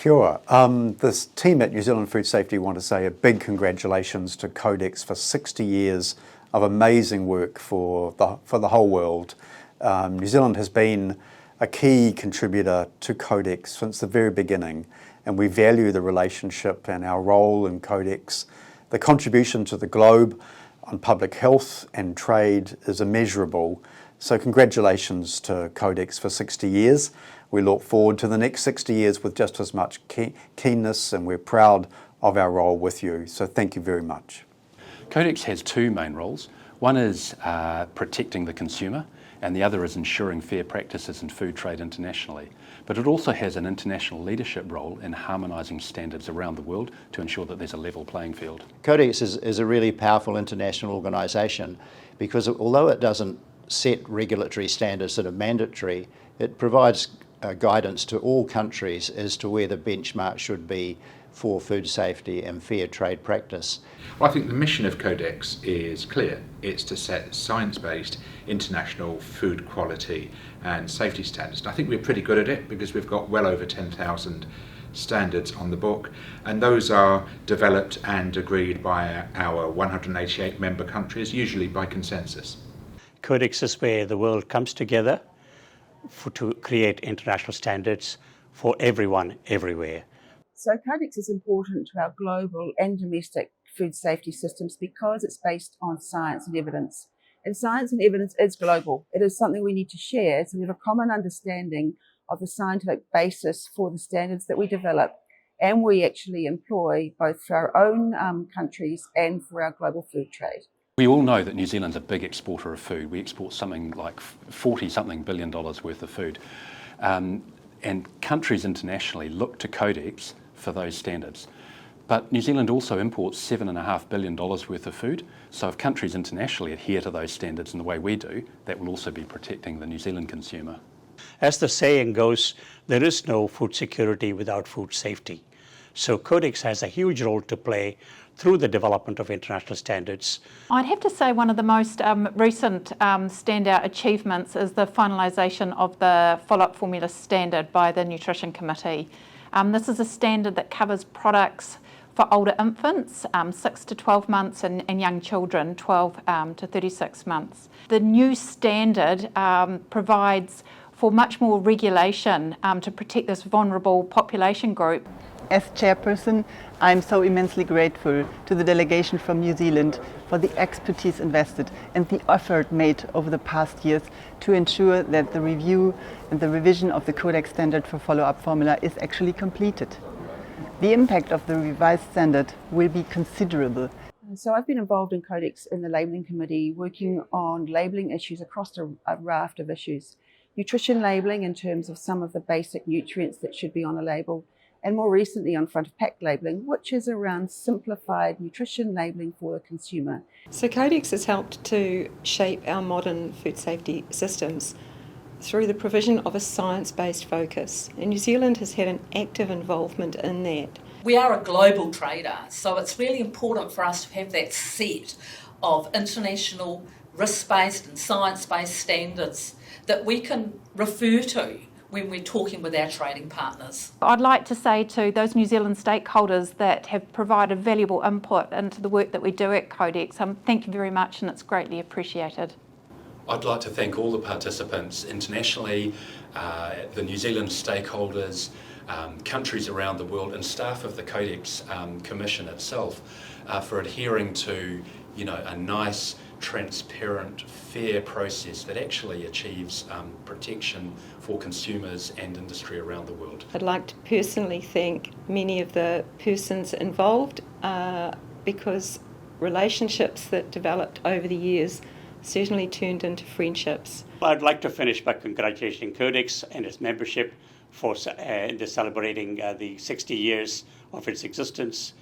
Kia ora. This team at New Zealand Food Safety want to say a big congratulations to Codex for 60 years of amazing work for the whole world. New Zealand has been a key contributor to Codex since the very beginning, and we value the relationship and our role in Codex. The contribution to the globe on public health and trade is immeasurable. So congratulations to Codex for 60 years. We look forward to the next 60 years with just as much keenness, and we're proud of our role with you. So thank you very much. Codex has two main roles. One is protecting the consumer, and the other is ensuring fair practices in food trade internationally. But it also has an international leadership role in harmonising standards around the world to ensure that there's a level playing field. Codex is a really powerful international organisation because although it doesn't set regulatory standards that are mandatory, it provides guidance to all countries as to where the benchmark should be for food safety and fair trade practice. Well, I think the mission of Codex is clear. It's to set science-based international food quality and safety standards. And I think we're pretty good at it because we've got well over 10,000 standards on the book, and those are developed and agreed by our 188 member countries, usually by consensus. Codex is where the world comes together to create international standards for everyone, everywhere. So Codex is important to our global and domestic food safety systems because it's based on science and evidence. And science and evidence is global. It is something we need to share, so we have a common understanding of the scientific basis for the standards that we develop, and we actually employ both for our own countries and for our global food trade. We all know that New Zealand's a big exporter of food. We export something like $40-something billion worth of food. And countries internationally look to Codex for those standards. But New Zealand also imports $7.5 billion worth of food. So if countries internationally adhere to those standards in the way we do, that will also be protecting the New Zealand consumer. As the saying goes, there is no food security without food safety. So Codex has a huge role to play through the development of international standards. I'd have to say one of the most recent standout achievements is the finalisation of the follow-up formula standard by the Nutrition Committee. This is a standard that covers products for older infants, 6 to 12 months, and young children, 12 to 36 months. The new standard provides for much more regulation to protect this vulnerable population group. As chairperson, I'm so immensely grateful to the delegation from New Zealand for the expertise invested and the effort made over the past years to ensure that the review and the revision of the Codex standard for follow-up formula is actually completed. The impact of the revised standard will be considerable. So I've been involved in Codex in the labelling committee, working on labelling issues across a raft of issues. Nutrition labelling in terms of some of the basic nutrients that should be on a label, and more recently on front of pack labelling, which is around simplified nutrition labelling for the consumer. So Codex has helped to shape our modern food safety systems through the provision of a science-based focus, and New Zealand has had an active involvement in that. We are a global trader, so it's really important for us to have that set of international risk-based and science-based standards that we can refer to when we're talking with our trading partners. I'd like to say to those New Zealand stakeholders that have provided valuable input into the work that we do at Codex, thank you very much, and it's greatly appreciated. I'd like to thank all the participants internationally, the New Zealand stakeholders, countries around the world, and staff of the Codex Commission itself for adhering to, a nice, transparent, fair process that actually achieves protection for consumers and industry around the world. I'd like to personally thank many of the persons involved because relationships that developed over the years certainly turned into friendships. I'd like to finish by congratulating Codex and its membership for celebrating the 60 years of its existence.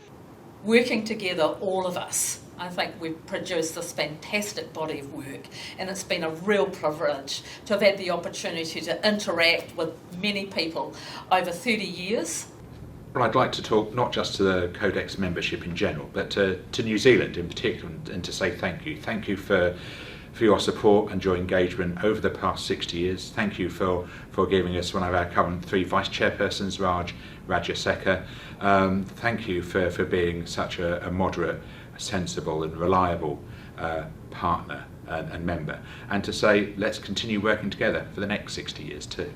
Working together, all of us, I think we've produced this fantastic body of work, and it's been a real privilege to have had the opportunity to interact with many people over 30 years. Well, I'd like to talk not just to the Codex membership in general, but to New Zealand in particular, and to say thank you. Thank you for your support and your engagement over the past 60 years. Thank you for giving us one of our current 3 vice chairpersons, Raj, Rajasekar. Thank you for being such a moderate, sensible and reliable partner and member, and to say let's continue working together for the next 60 years too.